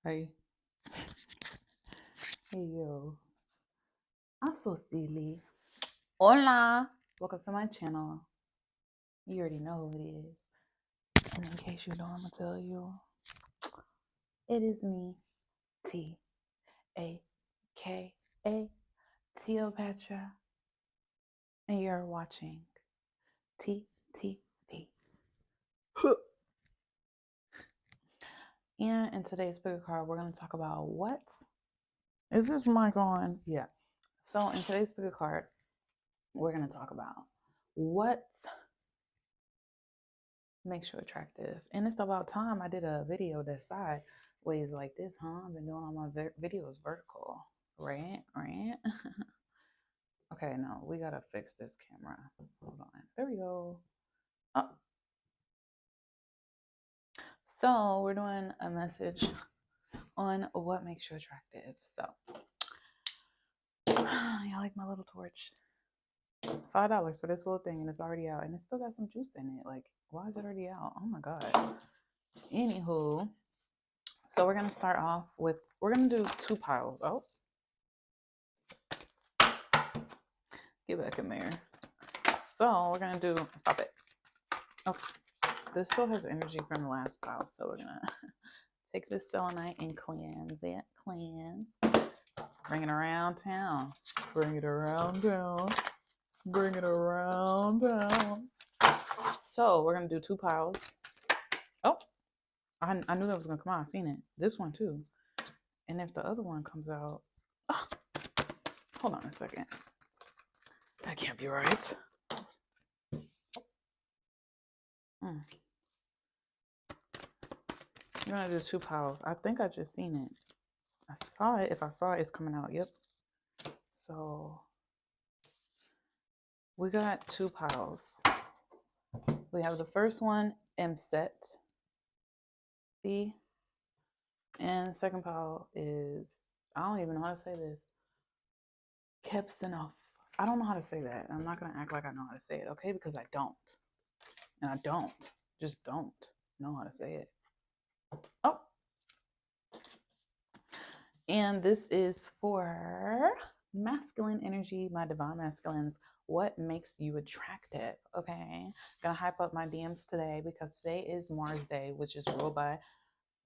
Hey, hey yo, I'm so silly. Hola, welcome to my channel. You already know who it is. And in case you don't, I'm gonna tell you, it is me, T-A-K-A, Cleopatra, and you're watching TTV. And in today's speaker card, we're gonna talk about what is this mic on? Yeah. So in today's speaker card, we're gonna talk about what makes you attractive. And it's about time I did a video that's sideways like this, huh? I've been doing all my videos vertical, right? Right? Okay, no, we gotta fix this camera. Hold on. There we go. Oh. So we're doing a message on what makes you attractive. So y'all like my little torch? $5 for this little thing, and it's already out, and it still got some juice in it. Like, why is it already out? Oh my god. Anywho, so we're gonna start off with we're gonna do 2 piles. Oh, get back in there. So we're gonna do stop it. Okay. This still has energy from the last pile, so we're gonna take this selenite and cleanse it. Cleanse. Bring it around town. Bring it around town. Bring it around town. So we're gonna do 2 piles. Oh, I knew that was gonna come out. I seen it. This one too. And if the other one comes out, oh, hold on a second. That can't be right. Mm. You're gonna do 2 piles. I think I just seen it. I saw it. If I saw it, it's coming out. Yep. So we got 2 piles. We have the first one, MSET, C, and the second pile is, I don't even know how to say this, Kepsinoff. I don't know how to say that. I'm not going to act like I know how to say it, okay? Because I don't. And I just don't know how to say it. Oh. And this is for masculine energy, my divine masculines. What makes you attractive? Okay. Gonna hype up my DMs today because today is Mars Day, which is ruled by,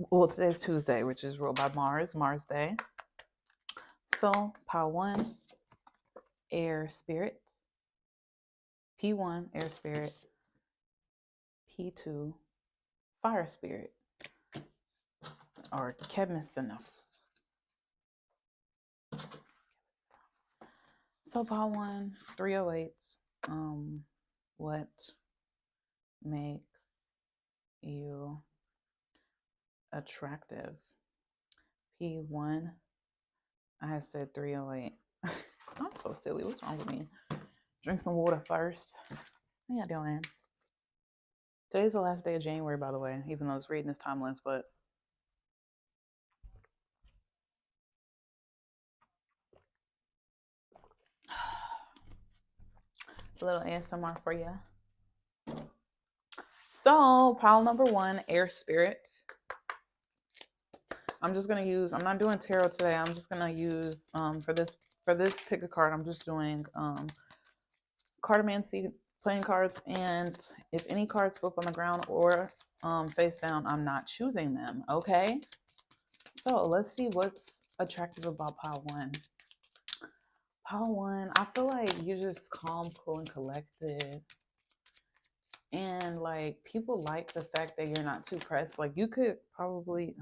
well, today's Tuesday, which is ruled by Mars Day. So, pile 1, air spirit. P1, air spirit. P2, fire spirit. Or Kebmisinoff. So, pile 1, 308. What makes you attractive? P1, I have said 308. I'm so silly. What's wrong with me? Drink some water first. How y'all doing? Today's the last day of January, by the way, even though it's reading this timeless, but a little ASMR for you. So, pile number 1, air spirit. I'm just gonna use. I'm not doing tarot today. I'm just gonna use for this pick a card. I'm just doing cartomancy playing cards, and if any cards flip on the ground or face down, I'm not choosing them. Okay. So let's see what's attractive about pile 1. Pile 1, I feel like you're just calm, cool, and collected. And like people like the fact that you're not too pressed. Like you could probably,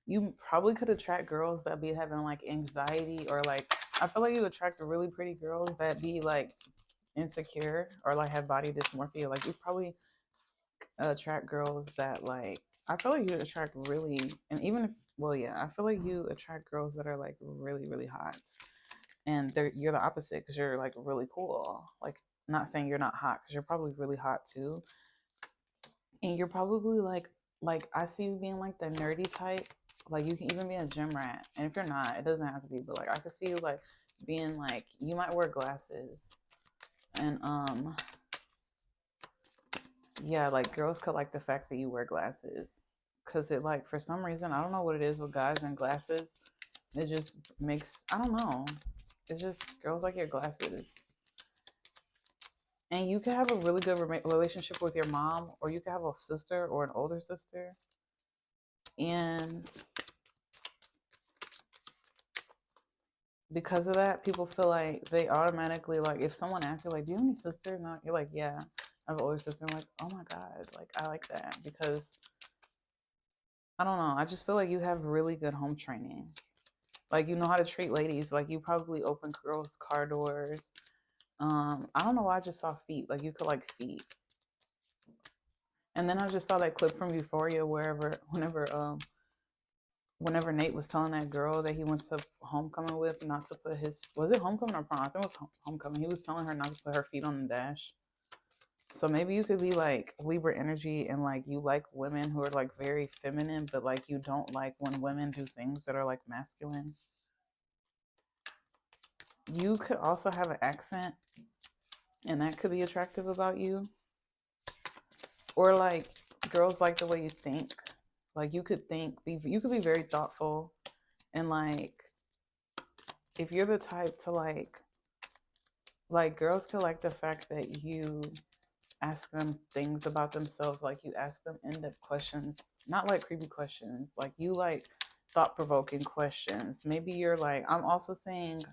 you probably could attract girls that be having like anxiety, or like I feel like you attract really pretty girls that be like insecure or like have body dysmorphia. Like you probably attract girls that like, I feel like you attract really, and even if, well, yeah, I feel like you attract girls that are like really really hot, and you're the opposite because you're like really cool. Like, not saying you're not hot because you're probably really hot too, and you're probably like I see you being like the nerdy type. Like you can even be a gym rat, and if you're not, it doesn't have to be. But like I could see you like being like, you might wear glasses, and yeah, like girls could like the fact that you wear glasses because it like for some reason I don't know what it is with guys and glasses. It just makes I don't know. It's just girls like your glasses, and you can have a really good relationship with your mom, or you can have a sister or an older sister, and because of that, people feel like they automatically like if someone asks you like, "Do you have any sisters?" And you're like, "Yeah, I have an older sister." I'm like, "Oh my god, like I like that because I don't know. I just feel like you have really good home training. Like you know how to treat ladies. Like you probably open girls' car doors. I don't know why I just saw feet. Like you could like feet. And then I just saw that clip from Euphoria whenever Nate was telling that girl that he went to homecoming with not to put his was it homecoming or prom? I think it was homecoming. He was telling her not to put her feet on the dash. So maybe you could be like Libra energy and like you like women who are like very feminine, but like you don't like when women do things that are like masculine. You could also have an accent, and that could be attractive about you. Or like girls like the way you think. Like you could be very thoughtful, and like if you're the type to like girls could like the fact that you ask them things about themselves, like you ask them in-depth questions, not like creepy questions, like you like thought-provoking questions. Maybe you're like I'm also saying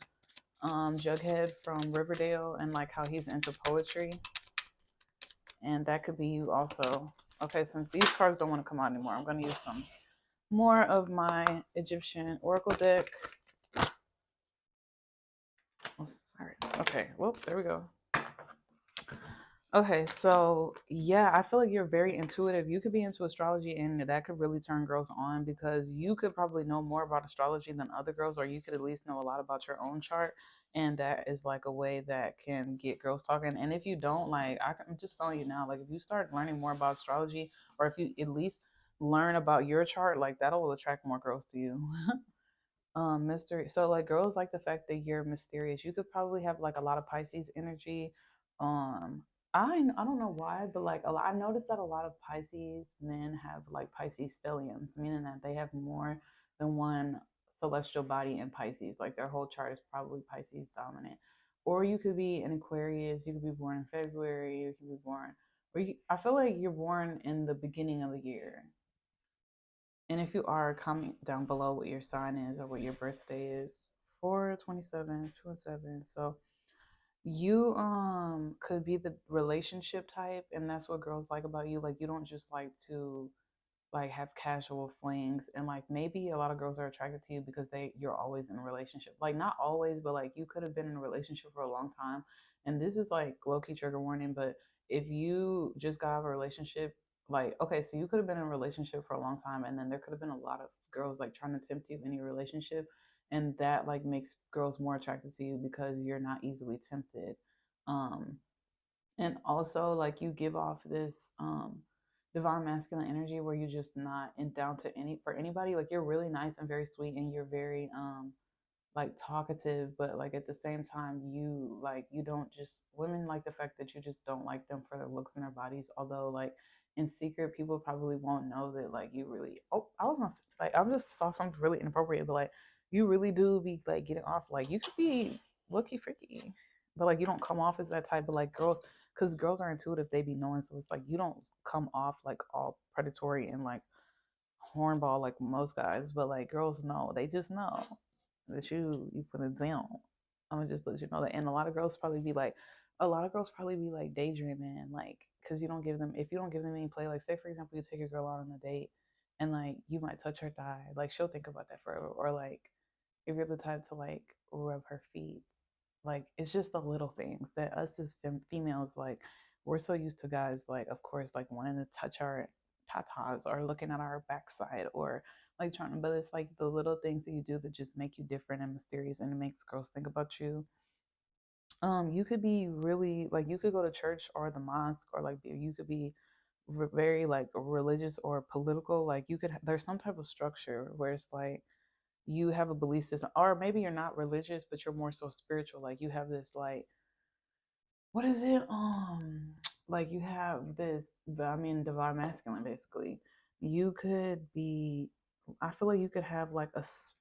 Jughead from Riverdale and like how he's into poetry, and that could be you also. Okay, since these cards don't want to come out anymore, I'm going to use some more of my Egyptian Oracle deck. Oh, sorry. Okay, well, there we go. Okay, so yeah, I feel like you're very intuitive. You could be into astrology, and that could really turn girls on because you could probably know more about astrology than other girls, or you could at least know a lot about your own chart. And that is like a way that can get girls talking. And if you don't, like, I'm just telling you now, like, if you start learning more about astrology, or if you at least learn about your chart, like, that'll attract more girls to you. Mystery. So like girls like the fact that you're mysterious. You could probably have like a lot of Pisces energy. Um, I don't know why, but like I noticed that a lot of Pisces men have like Pisces stelliums, meaning that they have more than one celestial body in Pisces. Like their whole chart is probably Pisces dominant. Or you could be an Aquarius. You could be born in February. You could be born. I feel like you're born in the beginning of the year. And if you are, comment down below what your sign is or what your birthday is. 4/27, 27. So you could be the relationship type, and that's what girls like about you. Like you don't just like to like have casual flings, and like maybe a lot of girls are attracted to you because you're always in a relationship, like not always, but like you could have been in a relationship for a long time. And this is like low-key trigger warning, but if you just got out of a relationship, like okay, so you could have been in a relationship for a long time, and then there could have been a lot of girls like trying to tempt you in your relationship, and that like makes girls more attracted to you because you're not easily tempted. um and also like you give off this divine masculine energy where you're just not in down to any for anybody. Like you're really nice and very sweet, and you're very like talkative, but like at the same time you don't just women like the fact that you just don't like them for their looks and their bodies, although like in secret people probably won't know that like you really I was gonna say, like I just saw something really inappropriate, but like you really do be like getting off, like you could be lucky freaky, but like you don't come off as that type. But like girls, because girls are intuitive, they be knowing, so it's like you don't come off like all predatory and like hornball like most guys, but like girls know, they just know that you put it down. I'm gonna just let you know that. And a lot of girls probably be like daydreaming, like because you don't give them, if you don't give them any play. Like say for example, you take a girl out on a date, and like you might touch her thigh, like she'll think about that forever. Or like if you're the type to like rub her feet, like it's just the little things that us as females, like we're so used to guys, like of course, like wanting to touch our tatas or looking at our backside or like trying to, but it's like the little things that you do that just make you different and mysterious, and it makes girls think about you. You could be really like you could go to church or the mosque, or like you could be very like religious or political. Like you could there's some type of structure where it's like you have a belief system, or maybe you're not religious but you're more so spiritual. Like you have this like what is it like you have this, I mean, divine masculine basically. You could be, I feel like you could have like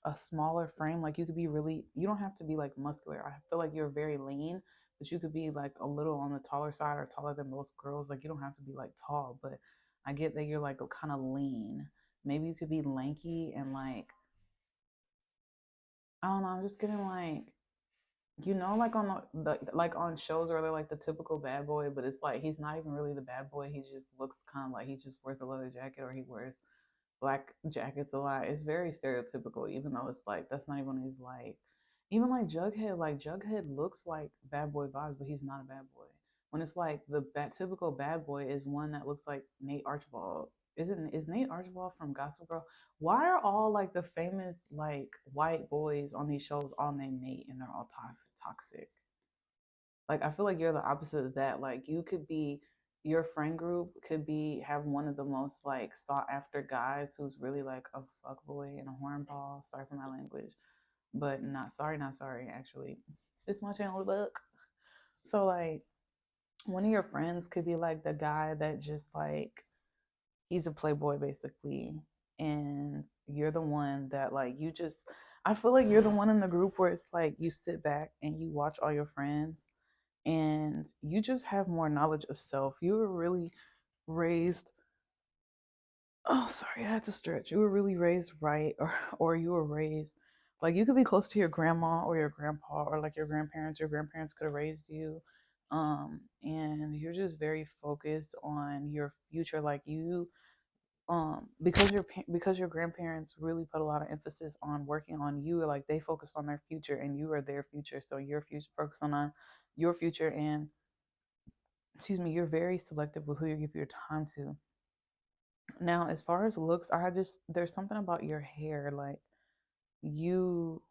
a smaller frame. Like you could be really, you don't have to be like muscular. I feel like you're very lean, but you could be like a little on the taller side or taller than most girls. Like you don't have to be like tall, but I get that you're like kind of lean. Maybe you could be lanky and like, I don't know, I'm just getting like, like on like on shows where they're like the typical bad boy, but it's like he's not even really the bad boy. He just looks kind of like he just wears a leather jacket or he wears black jackets a lot. It's very stereotypical, even though it's like that's not even his like. Even like Jughead, looks like bad boy vibes, but he's not a bad boy. When it's like typical bad boy is one that looks like Nate Archibald. Is Nate Archibald from Gossip Girl? Why are all like the famous like white boys on these shows all named Nate and they're all toxic? Toxic. Like I feel like you're the opposite of that. Like you could be your friend group could be have one of the most like sought after guys who's really like a fuckboy and a hornball. Sorry for my language, but not sorry. Actually, it's my channel. Look, so like one of your friends could be like the guy that just like he's a playboy basically, and you're the one that like you just. I feel like you're the one in the group where it's like you sit back and you watch all your friends and you just have more knowledge of self. You were really raised. Oh, sorry, I had to stretch. You were really raised right, or you were raised like you could be close to your grandma or your grandpa or like your grandparents. Your grandparents could have raised you, and you're just very focused on your future. Like you, because your grandparents really put a lot of emphasis on working on you. Like they focused on their future, and you are their future. So your future focusing on your future and excuse me, you're very selective with who you give your time to. Now, as far as looks, there's something about your hair, like you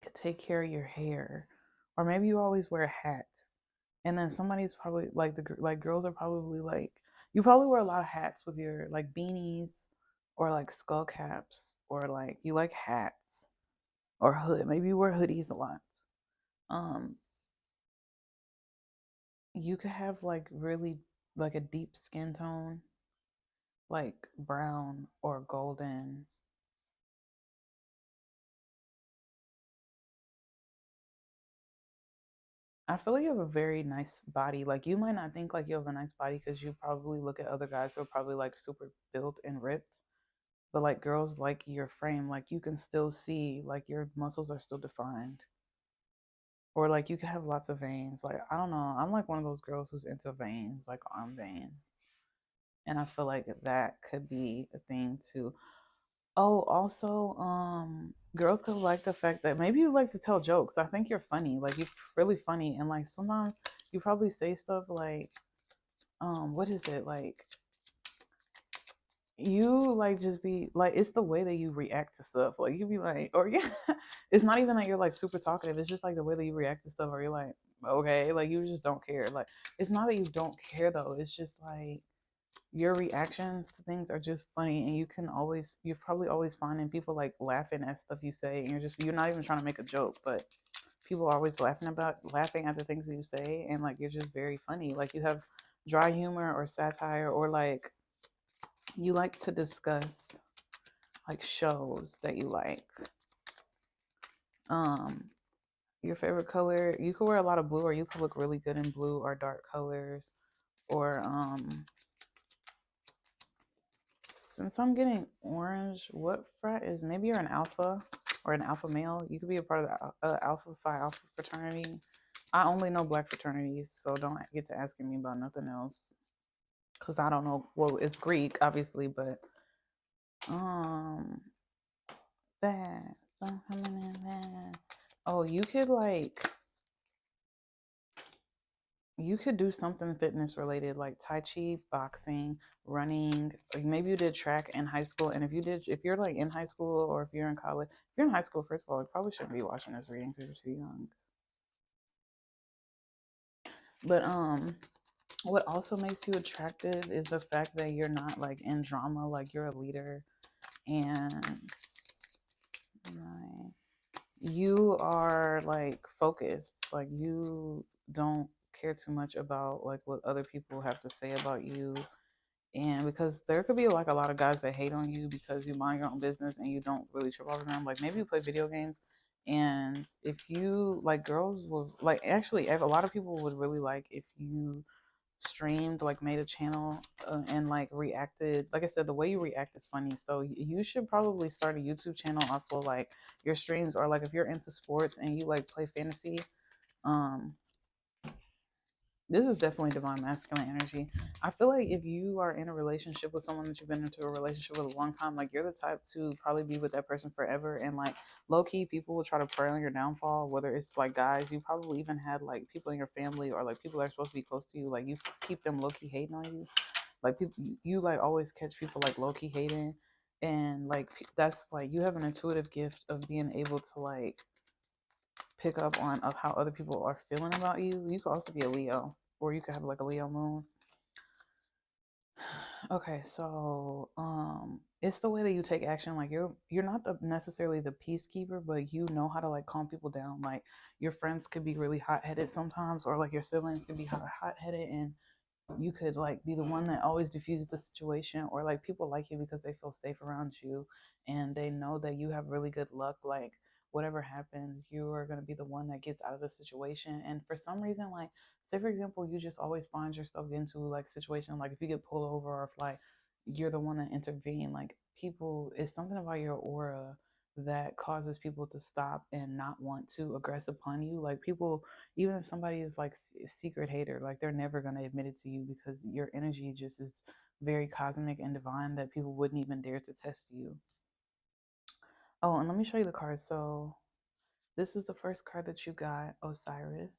could take care of your hair, or maybe you always wear a hat, and then somebody's probably like like girls are probably like you probably wear a lot of hats with your like beanies, or like skull caps, or like you like hats or hood. Maybe you wear hoodies a lot. Um, you could have like really like a deep skin tone like brown or golden. I feel like you have a very nice body. Like you might not think like you have a nice body because you probably look at other guys who are probably like super built and ripped. But like girls like your frame, like you can still see like your muscles are still defined. Or like you can have lots of veins. Like I don't know. I'm like one of those girls who's into veins, like arm veins. And I feel like that could be a thing too. Oh, also, girls could like the fact that maybe you like to tell jokes. I think you're funny. Like you're really funny, and like sometimes you probably say stuff like, what is it like? You like just be like it's the way that you react to stuff. Like you be like, or yeah, it's not even that you're like super talkative. It's just like the way that you react to stuff. Or you're like, okay, like you just don't care. Like it's not that you don't care though. It's just like your reactions to things are just funny, and you're probably always finding people like laughing at stuff you say, and you're not even trying to make a joke, but people are always laughing at the things that you say, and like you're just very funny. Like you have dry humor or satire, or like you like to discuss like shows that you like. um your favorite color, you could wear a lot of blue, or you could look really good in blue or dark colors, or since I'm getting orange, what frat is? Maybe you're an alpha or an alpha male. You could be a part of the Alpha Phi Alpha fraternity. I only know black fraternities, so don't get to asking me about nothing else because I don't know. Well, it's Greek, obviously, but um, that I'm coming in that. Oh, you could do something fitness related like Tai Chi, boxing, running. Or maybe you did track in high school. And if you're like in high school or if you're in college, if you're in high school, first of all, you probably shouldn't be watching this reading because you're too young. But what also makes you attractive is the fact that you're not like in drama, like you're a leader, and you are like focused, like you don't care too much about like what other people have to say about you, and because there could be like a lot of guys that hate on you because you mind your own business and you don't really trip over them. Like maybe you play video games, and if you like, girls will like, actually a lot of people would really like if you streamed, like made a channel, and like reacted. Like I said, the way you react is funny, so you should probably start a YouTube channel off of like your streams, or like if you're into sports and you like play fantasy. um this is definitely divine masculine energy. I feel like if you are in a relationship with someone that you've been into a relationship with a long time, like you're the type to probably be with that person forever. And like low key, people will try to prey on your downfall, whether it's like guys, you probably even had like people in your family or like people that are supposed to be close to you, like you keep them low key hating on you. Like people, you like always catch people like low key hating. And like that's like, you have an intuitive gift of being able to like pick up on of how other people are feeling about you. You could also be a Leo, or you could have like a Leo moon. Okay, so it's the way that you take action. Like you're not necessarily the peacekeeper, but you know how to like calm people down. Like your friends could be really hot headed sometimes, or like your siblings could be hot headed, and you could like be the one that always diffuses the situation, or like people like you because they feel safe around you and they know that you have really good luck. Like whatever happens, you are going to be the one that gets out of the situation. And for some reason, like say for example, you just always find yourself into like situation, like if you get pulled over, or if like you're the one that intervene, like people, it's something about your aura that causes people to stop and not want to aggress upon you. Like people, even if somebody is like a secret hater, like they're never going to admit it to you because your energy just is very cosmic and divine that people wouldn't even dare to test you. Oh, and let me show you the cards. So this is the first card that you got, Osiris.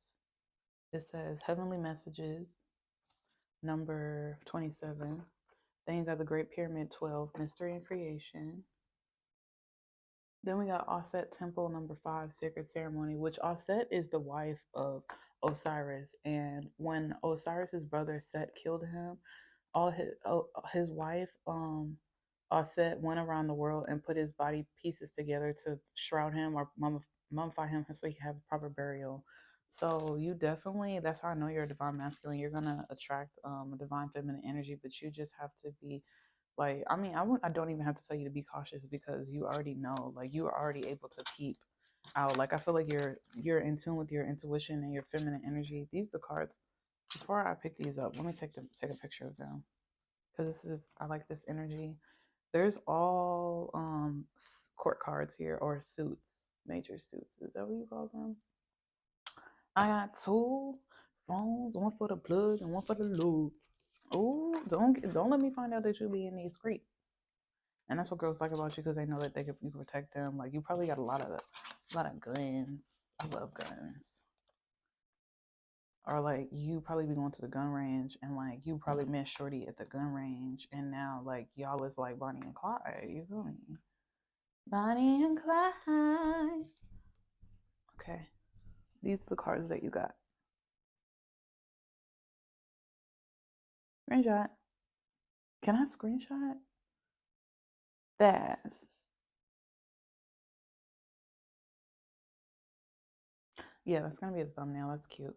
It says Heavenly Messages, number 27. Then you got the Great Pyramid, 12, Mystery and Creation. Then we got Osset Temple, number 5, Sacred Ceremony, which Osset is the wife of Osiris. And when Osiris's brother Set killed him, all his wife, Osset, went around the world and put his body pieces together to shroud him or mummify him so he could have proper burial. So you definitely, that's how I know you're a divine masculine. You're gonna attract a divine feminine energy, but you just have to be like, I mean, I don't even have to tell you to be cautious because you already know, like you are already able to peep out. Like I feel like you're in tune with your intuition and your feminine energy. These are the cards. Before I pick these up, let me take a picture of them because this is, I like this energy. There's all court cards here, or suits, major suits. Is that what you call them? I got two phones, one for the plug and one for the lube. Oh, don't let me find out that you be in these creeps. And that's what girls like about you, because they know that you can protect them. Like you probably got a lot of guns. I love guns. Or like you probably be going to the gun range and like you probably met Shorty at the gun range, and now like y'all is like Bonnie and Clyde. You feel me? Bonnie and Clyde. Okay, these are the cards that you got. Screenshot. Can I screenshot? That's, yeah, that's gonna be the thumbnail. That's cute.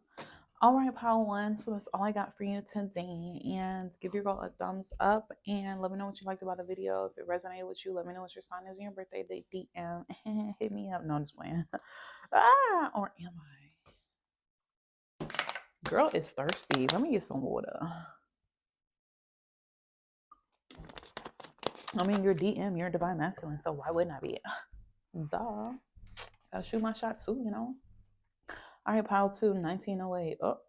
All right, pile one. So that's all I got for you today. And give your girl a thumbs up and let me know what you liked about the video. If it resonated with you, let me know what your sign is and your birthday date. DM. Hit me up. No, I'm just playing. Or am I? Girl is thirsty. Let me get some water. I mean, you're DM, you're divine masculine, so why wouldn't I be? Duh. I'll shoot my shot too, you know? All right, pile two, 1908. Oh,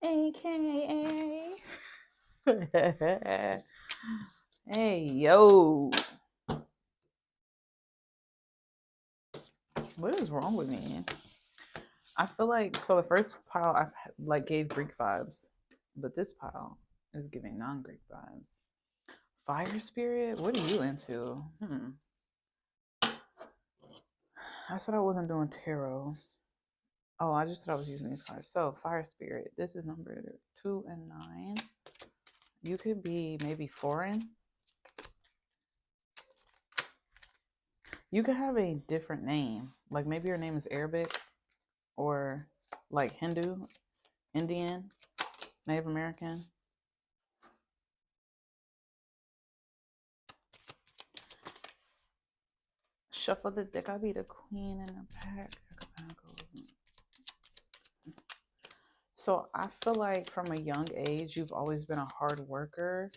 AKA. Hey, yo. What is wrong with me? I feel like, so the first pile I like gave Greek vibes, but this pile is giving non-Greek vibes. Fire spirit? What are you into? I said I wasn't doing tarot. Oh, I just said I was using these cards. So fire spirit. This is number 2 and 9. You could be maybe foreign. You could have a different name. Like maybe your name is Arabic, or like Hindu, Indian, Native American. Shuffle the deck. I'll be the queen in the pack. So I feel like from a young age, you've always been a hard worker,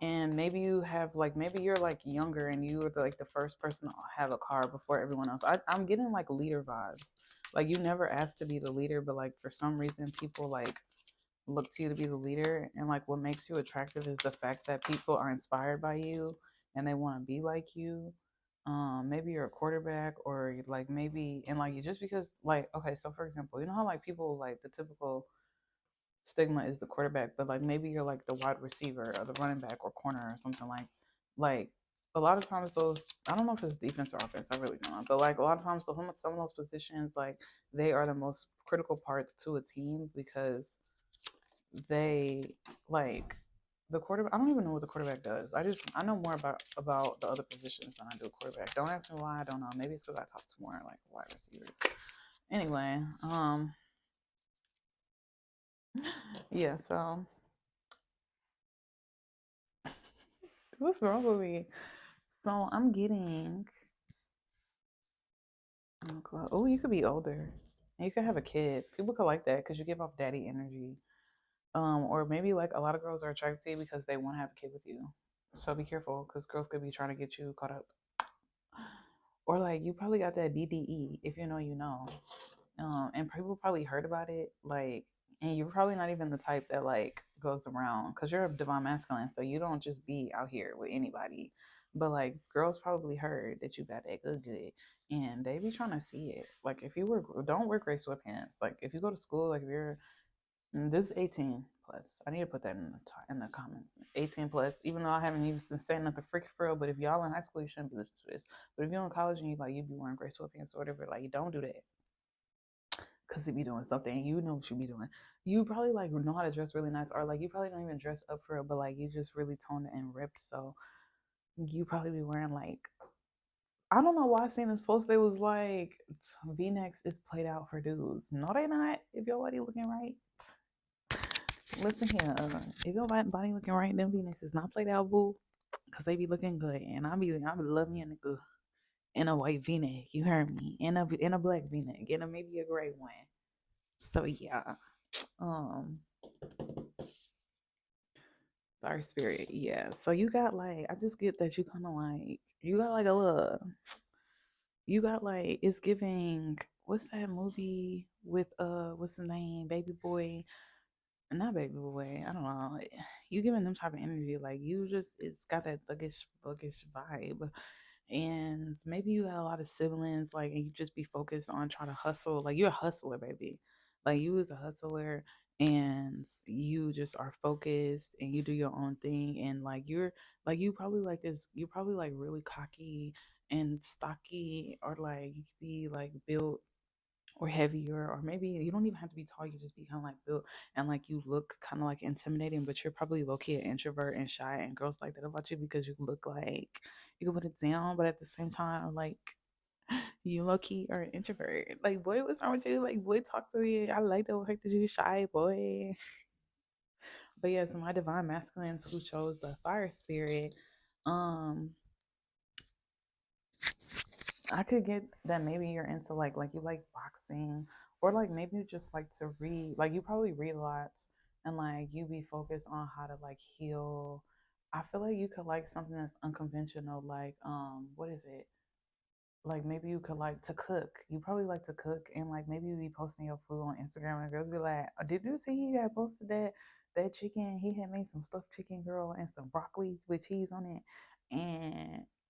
and maybe you have like maybe you're like younger and you were like the first person to have a car before everyone else. I'm getting like leader vibes. Like you never asked to be the leader, but like for some reason people like look to you to be the leader, and like what makes you attractive is the fact that people are inspired by you and they want to be like you. Maybe you're a quarterback, or like maybe and like just because like okay, so for example, you know how like people like the typical stigma is the quarterback, but like maybe you're like the wide receiver or the running back or corner or something like a lot of times those I don't know if it's defense or offense, I really don't know. But like a lot of times some of those positions like they are the most critical parts to a team because they like the quarterback. I don't even know what the quarterback does. I know more about the other positions than I do quarterback. Don't ask me why. I don't know. Maybe it's because I talk to more like wide receivers. Anyway, yeah. So what's wrong with me? So I'm getting. Oh, you could be older. And you could have a kid. People could like that because you give off daddy energy. Or maybe like a lot of girls are attracted to you because they want to have a kid with you. So be careful because girls could be trying to get you caught up. Or like you probably got that BDE. If you know, you know. And people probably heard about it. Like, and you're probably not even the type that like goes around because you're a divine masculine, so you don't just be out here with anybody. But like girls probably heard that you got that good, and they be trying to see it. Like if you were don't wear gray sweatpants. Like if you go to school, like if you're this is 18 plus. I need to put that in the comments. 18 plus. Even though I haven't even been saying nothing freaky for real, but if y'all in high school, you shouldn't be listening to this. But if you're in college and you be wearing gray sweatpants or whatever, like you don't do that because you be doing something. You know what you be doing. You probably like know how to dress really nice, or like you probably don't even dress up for it, but like you just really toned and ripped. So you probably be wearing like I don't know why I seen this post. They was like V-necks is played out for dudes. No, they not. If your body looking right, listen here. If your body looking right, them V-necks is not played out, boo. Cause they be looking good, and I be loving a nigga in a white V-neck. You heard me? In a black V-neck, in a maybe a gray one. So yeah. Um, Fire spirit, yeah. So you got like, I just get that you kind of like, you got like a little, you got like, it's giving. What's that movie with what's the name, Baby Boy? Not Baby Boy. I don't know. You giving them type of energy, like you just, it's got that thuggish vibe. And maybe you got a lot of siblings, like, and you just be focused on trying to hustle. Like you're a hustler, baby. Like you is a hustler, and you just are focused, and you do your own thing, and like you're like you probably like this. You probably like really cocky and stocky, or like you could be like built or heavier, or maybe you don't even have to be tall. You just be kind of like built, and like you look kind of like intimidating, but you're probably low key an introvert and shy, and girls like that about you because you look like you can put it down, but at the same time, like you low key are an introvert. Like, boy, what's wrong with you? Like, boy, talk to me. I like the fact that you shy, boy. But yes, my divine masculines who chose the fire spirit. Um, I could get that maybe you're into like you like boxing, or like maybe you just like to read. Like you probably read a lot, and like you be focused on how to like heal. I feel like you could like something that's unconventional, like what is it? Like maybe you could like to cook. You probably like to cook, and like maybe you be posting your food on Instagram, and girls be like, "Oh, did you see he had posted that chicken? He had made some stuffed chicken, girl, and some broccoli with cheese on it,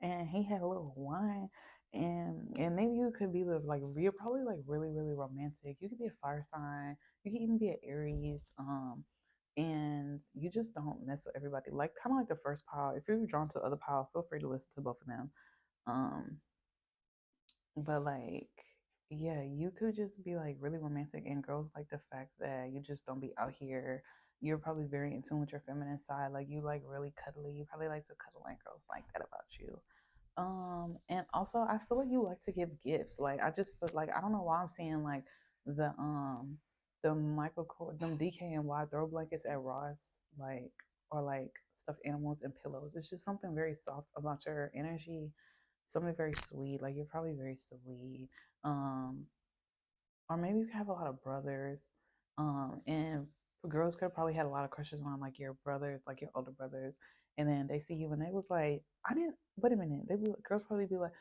and he had a little wine." And maybe you could be like you're probably like really romantic. You could be a fire sign. You could even be an Aries. And you just don't mess with everybody. Like kind of like the first pile. If you're drawn to the other pile, feel free to listen to both of them. Um, but like, yeah, you could just be like really romantic, and girls like the fact that you just don't be out here. You're probably very in tune with your feminine side. Like you like really cuddly. You probably like to cuddle, and girls like that about you. And also I feel like you like to give gifts. Like I just feel like I don't know why I'm seeing like the Michael them DKNY throw blankets at Ross, like or like stuffed animals and pillows. It's just something very soft about your energy. something very sweet. Like you're probably very sweet. Um, or maybe you could have a lot of brothers. And girls could have probably had a lot of crushes on like your brothers, like your older brothers. And then they see you and they was like, I didn't wait a minute. They be girls probably be like,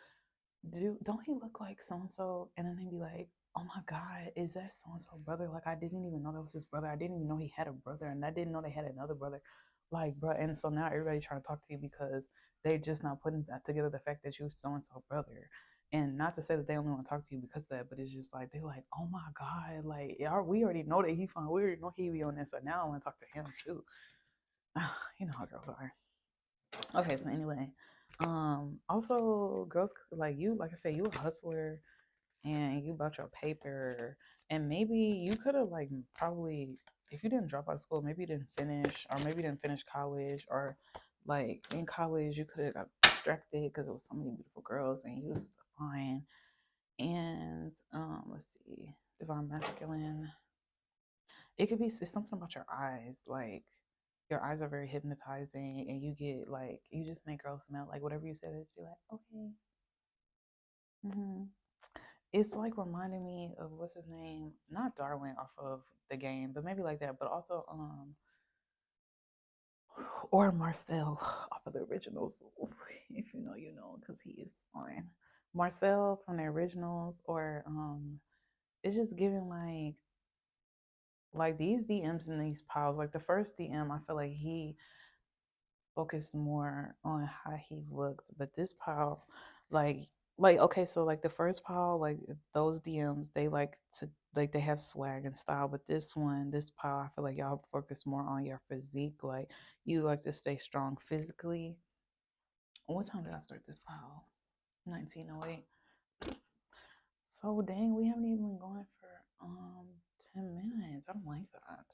don't he look like so and so? And then they'd be like, oh my God, is that so and so brother? Like I didn't even know that was his brother. I didn't even know he had a brother, and I didn't know they had another brother. Like, bro, and so now everybody's trying to talk to you because they just not putting that together the fact that you so and so brother. And not to say that they only want to talk to you because of that, but it's just like they like, oh my God, like we already know that he fine. We already know he be on this, so now I want to talk to him too. You know how girls are. Okay, so anyway, also girls like you, like I said, you a hustler and you bought your paper, and maybe you could have like probably if you didn't drop out of school, maybe you didn't finish, or maybe you didn't finish college, or like in college you could have got distracted because there was so many beautiful girls and you was fine. And let's see, divine masculine. It could be it's something about your eyes, like your eyes are very hypnotizing, and you get like you just make girls smell like whatever you said. It's be like okay. hmm It's like reminding me of what's his name, not Darwin off of the game, but maybe like that. But also or Marcel off of the originals. If you know, you know, because he is fine. Marcel from the originals, or it's just giving like these DMs and these piles. Like the first DM, I feel like he focused more on how he looked, but this pile, like okay, so like the first pile, like those DMs, they like to like they have swag and style, but this pile, I feel like y'all focus more on your physique. Like you like to stay strong physically. What time did I start this pile? 1908. So dang, we haven't even been going for 10 minutes. I don't like that.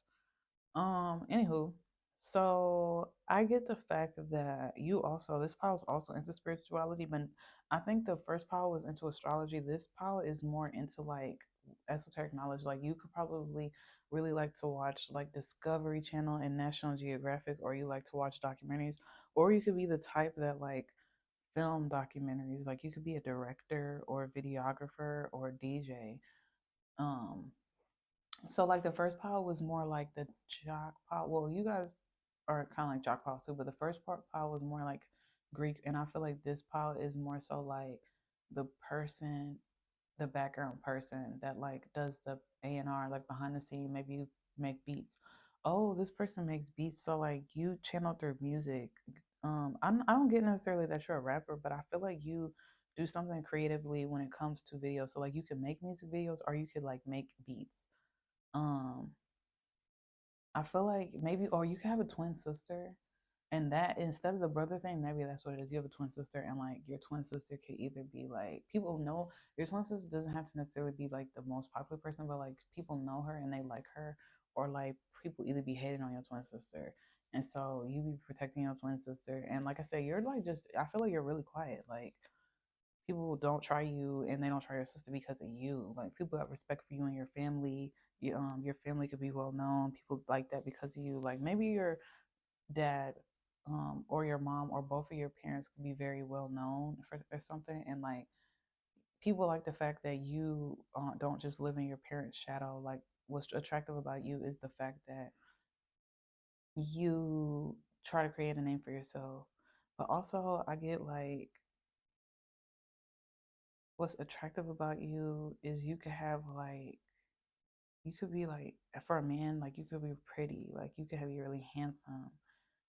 Anywho, so I get the fact that you also this pile is also into spirituality, but I think the first pile was into astrology. This pile is more into like esoteric knowledge. Like you could probably really like to watch like Discovery Channel and National Geographic, or you like to watch documentaries, or you could be the type that like film documentaries. Like you could be a director or a videographer or a DJ. Um, so like the first pile was more like the jock pile. Well, you guys are kind of like jock pile too, but the first part pile was more like Greek, and I feel like this pile is more so like the person, the background person that like does the A&R, like behind the scene. Maybe you make beats. Oh, this person makes beats, so like you channel their music. I don't get necessarily that you're a rapper, but I feel like you do something creatively when it comes to videos. So like you could make music videos, or you could like make beats. um I feel like maybe, or you could have a twin sister, and that instead of the brother thing, maybe that's what it is. You have a twin sister, and like your twin sister could either be like people know your twin sister doesn't have to necessarily be like the most popular person, but like people know her and they like her, or like people either be hating on your twin sister, and so you be protecting your twin sister. And like I said, you're like just I feel like you're really quiet. Like people don't try you and they don't try your sister because of you. Like people have respect for you and your family. Your family could be well known. People like that because of you. Like maybe your dad, or your mom or both of your parents could be very well known for or something, and like people like the fact that you don't just live in your parents' shadow. Like what's attractive about you is the fact that you try to create a name for yourself. But also, I get like what's attractive about you is you could have like you could be like for a man like you could be pretty, like you could have be really handsome,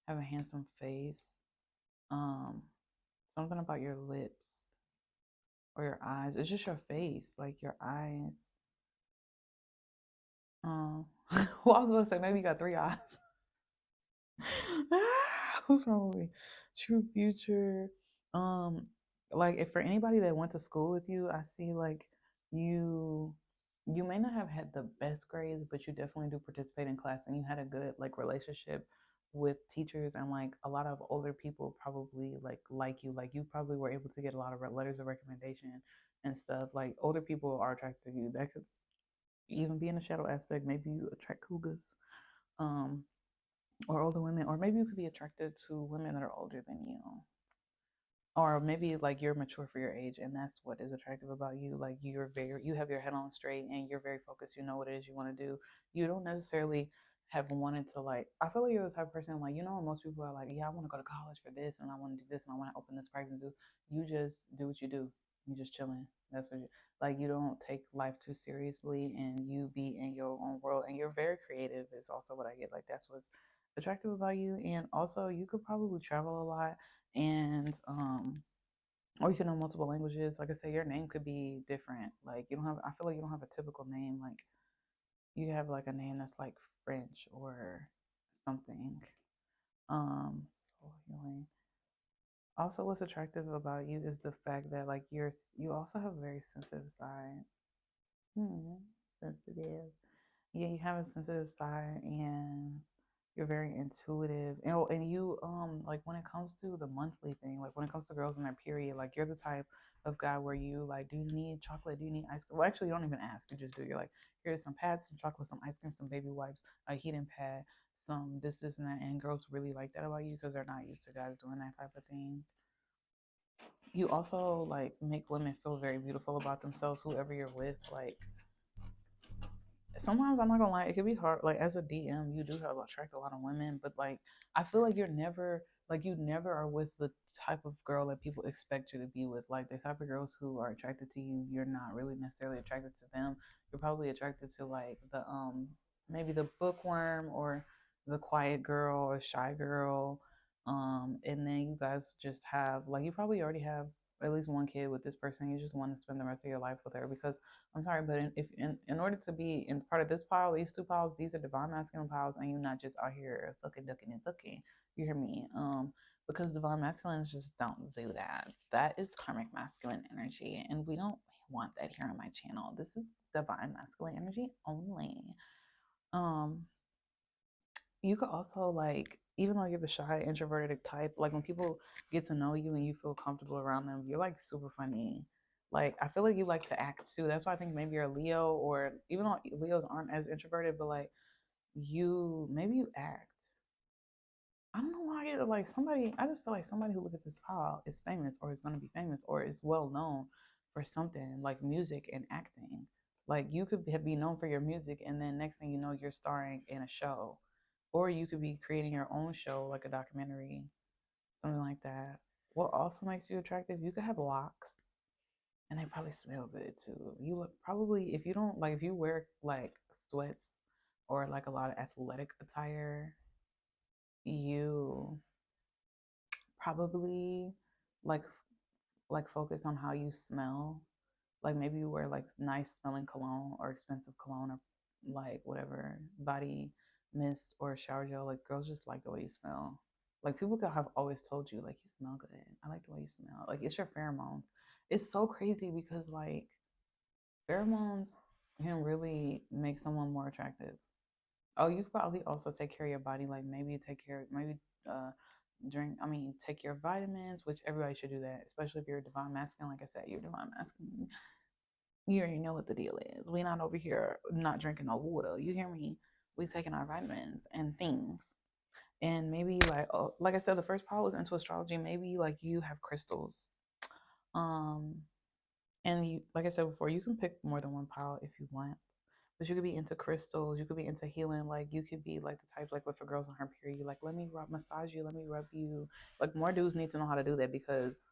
have a handsome face, um something about your lips or your eyes. It's just your face, like your eyes. Well, I was going to say maybe you got three eyes. What's wrong with me? True future. Um, like if for anybody that went to school with you, I see like you you may not have had the best grades, but you definitely do participate in class, and you had a good like relationship with teachers, and like a lot of older people probably like you. Like you probably were able to get a lot of letters of recommendation and stuff. Like older people are attracted to you. That could even be in a shadow aspect. Maybe you attract cougars. Um, or older women, or maybe you could be attracted to women that are older than you. or maybe like you're mature for your age, and that's what is attractive about you. Like you have your head on straight and you're very focused. You know what it is you want to do. You don't necessarily have wanted to, like, I feel like you're the type of person, like, most people are like, yeah, I want to go to college for this and I want to do this and I want to open this practice and do. You just do what you do. You just chilling. That's what you like. You don't take life too seriously and you be in your own world, and you're very creative is also what I get. Like that's what's attractive about you. And also you could probably travel a lot, and or you can know multiple languages. Like I say, your name could be different. Like you don't have, I feel like you don't have a typical name. Like you have like a name that's like French or something. So healing. Also, what's attractive about you is the fact that like you also have a very sensitive side. Hmm, sensitive. Yeah, you have a sensitive side, and you're very intuitive. And you like when it comes to the monthly thing, like when it comes to girls in their period, like you're the type of guy where you like, do you need chocolate? Do you need ice cream? Well, actually, you don't even ask. You just do. You're like, here's some pads, some chocolate, some ice cream, some baby wipes, a heating pad, some this, and that. And girls really like that about you because they're not used to guys doing that type of thing. You also like make women feel very beautiful about themselves, whoever you're with. Like sometimes I'm not gonna lie, it can be hard. Like as a DM, you do have attract a lot of women, but like I feel like you never are with the type of girl that people expect you to be with. Like the type of girls who are attracted to you, you're not really necessarily attracted to them. You're probably attracted to like the maybe the bookworm or the quiet girl or shy girl. And then you guys just have like you probably already have at least one kid with this person. You just want to spend the rest of your life with her because I'm sorry, but in order to be in part of this pile, these two piles, these are divine masculine piles, and you're not just out here fucking ducking and sucking. You hear me? Because divine masculines just don't do that. That is karmic masculine energy, and we don't want that here on my channel. This is divine masculine energy only. Um, you could also like even though you're the shy introverted type, like when people get to know you and you feel comfortable around them, you're like super funny. Like I feel like you like to act too. That's why I think maybe you're a Leo, or even though Leos aren't as introverted, but like you maybe you act. I don't know why I get like somebody. I just feel like somebody who look at this pile is famous, or is going to be famous, or is well known for something like music and acting. Like you could be known for your music, and then next thing you know, you're starring in a show, or you could be creating your own show, like a documentary, something like that. What also makes you attractive? You could have locks, and they probably smell good too. You look probably if you don't like if you wear like sweats or like a lot of athletic attire, you probably like focus on how you smell. Like maybe you wear like nice smelling cologne or expensive cologne or like whatever body mist or shower gel. Like girls just like the way you smell. Like people could have always told you like you smell good. I like the way you smell. Like it's your pheromones. It's so crazy because like pheromones can really make someone more attractive. Oh, you could probably also take care of your body. Like maybe take care, maybe uh, take your vitamins, which everybody should do that, especially if you're a divine masculine. Like I said, you're divine masculine. You already know what the deal is. We not over here not drinking no water. You hear me? We taking our vitamins and things. And maybe like like I said, the first part was into astrology. Maybe like you have crystals. Um, and you like I said before, you can pick more than one pile if you want. But you could be into crystals, you could be into healing, like you could be like the type like with a girl's on her period, like let me massage you, let me rub you. Like more dudes need to know how to do that because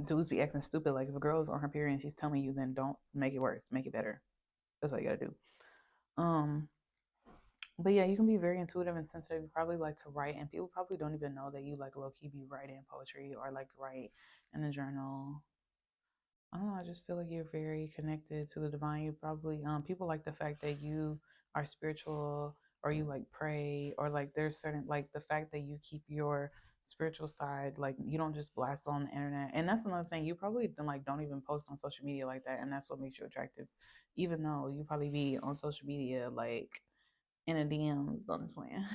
dudes be acting stupid. Like if a girl's on her period and she's telling you, then don't make it worse, make it better. That's what you gotta do. Um, but yeah, you can be very intuitive and sensitive. You probably like to write, and people probably don't even know that you like low key be writing poetry or like write in a journal. I don't know. I just feel like you're very connected to the divine. You probably people like the fact that you are spiritual or you like pray or like there's certain like the fact that you keep your spiritual side like you don't just blast on the internet. And that's another thing. You probably don't even post on social media like that, and that's what makes you attractive. Even though you probably be on social media like in a DMs on this plan.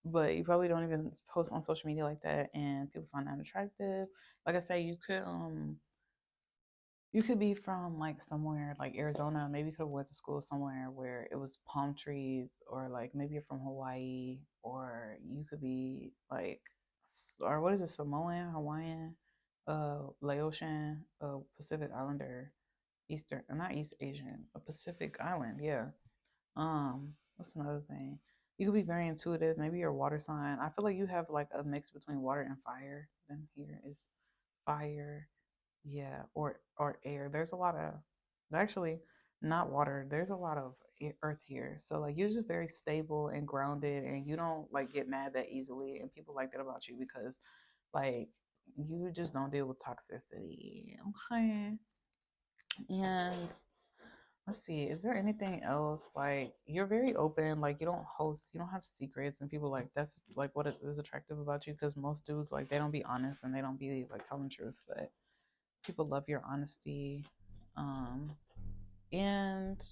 But you probably don't even post on social media like that and people find that attractive. Like I say, you could be from like somewhere like Arizona. Maybe you could have went to school somewhere where it was palm trees, or like maybe you're from Hawaii, or you could be like or what is it, Samoan, Hawaiian, Laotian, Pacific Islander, Eastern, not East Asian, a Pacific Island, yeah. What's another thing? You could be very intuitive. Maybe you're a water sign. I feel like you have like a mix between water and fire. Then here is fire, yeah, or air. There's a lot of, actually, not water. There's a lot of earth here. So like you're just very stable and grounded, and you don't like get mad that easily. And people like that about you because like you just don't deal with toxicity. Okay, and let's see, is there anything else? Like, you're very open, like, you don't host, you don't have secrets, and people like that's like what is attractive about you because most dudes, like, they don't be honest and they don't be like telling the truth, but people love your honesty. Um, and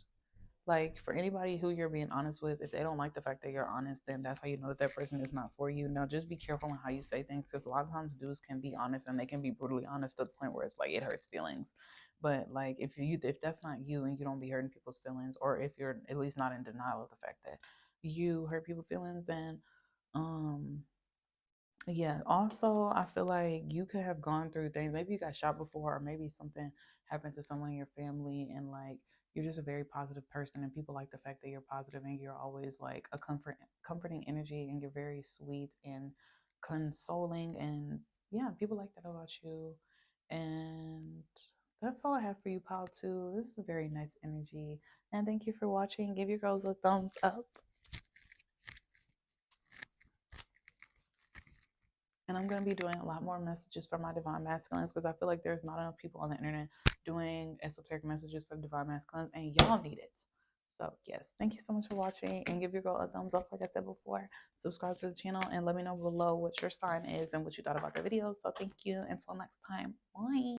like for anybody who you're being honest with, if they don't like the fact that you're honest, then that's how you know that that person is not for you. Now, just be careful on how you say things because a lot of times dudes can be honest and they can be brutally honest to the point where it's like it hurts feelings. But like if that's not you and you don't be hurting people's feelings, or if you're at least not in denial of the fact that you hurt people's feelings, then um yeah, also, I feel like you could have gone through things. Maybe you got shot before, or maybe something happened to someone in your family, and like you're just a very positive person, and people like the fact that you're positive and you're always like a comforting energy, and you're very sweet and consoling, and yeah, people like that about you. And that's all I have for you, pal. Too. This is a very nice energy, and thank you for watching. Give your girls a thumbs up. And I'm going to be doing a lot more messages for my divine masculines because I feel like there's not enough people on the internet doing esoteric messages for divine masculines, and y'all need it. So, yes, thank you so much for watching, and give your girl a thumbs up, like I said before. Subscribe to the channel and let me know below what your sign is and what you thought about the video. So, thank you. Until next time. Bye.